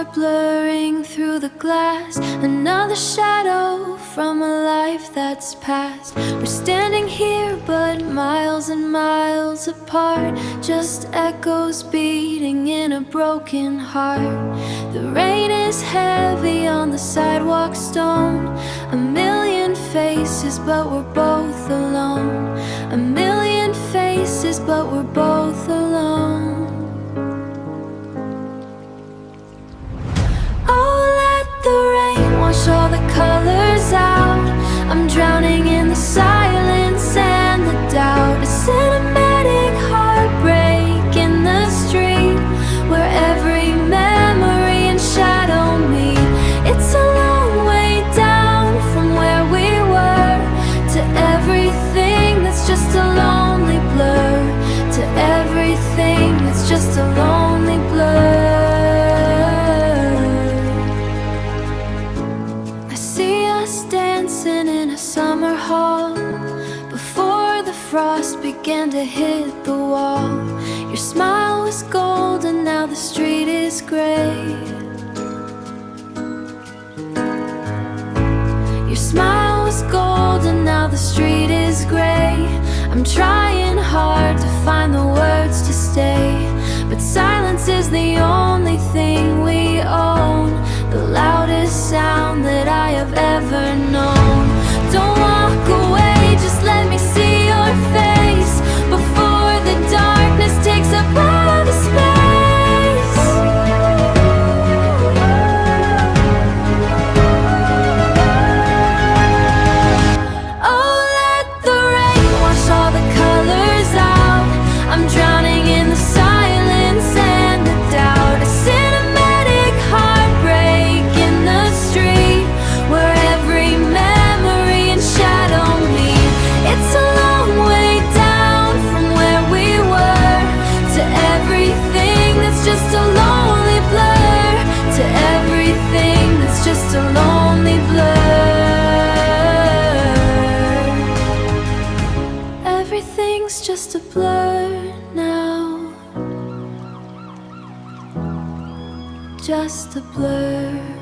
start blurring through the glass. Another shadow from a life that's past. We're standing here but miles and miles apart. Just echoes beating in a broken heart. The rain is heavy on the sidewalk stone. A million faces but we're both alone. A million faces but we're both alone. Wash all the colors out. I'm drowning in the silence and the doubt. A cinematic heartbreak in the street, where every memory and shadow meet. It's a long way down from where we were to everything that's just a lonely blur. To everything that's just a lonely blur. In a summer hall, before the frost began to hit the wall. Your smile was gold and now the street is gray. Your smile was gold and now the street is gray. I'm trying hard to find the words to stay, but silence is the only thing we own. The loudest sound that I have ever known. Don't walk away, just let me see your face before the darkness takes up all the space. Oh, let the rain wash all the colors out. I'm drowning in the silence and the doubt. A cinematic heartbreak in the street, where every memory and shadow meet. It's a long way down from where we were to everything that's just a lonely blur. To everything that's just a lonely blur. Everything's just a blur now. Just a blur.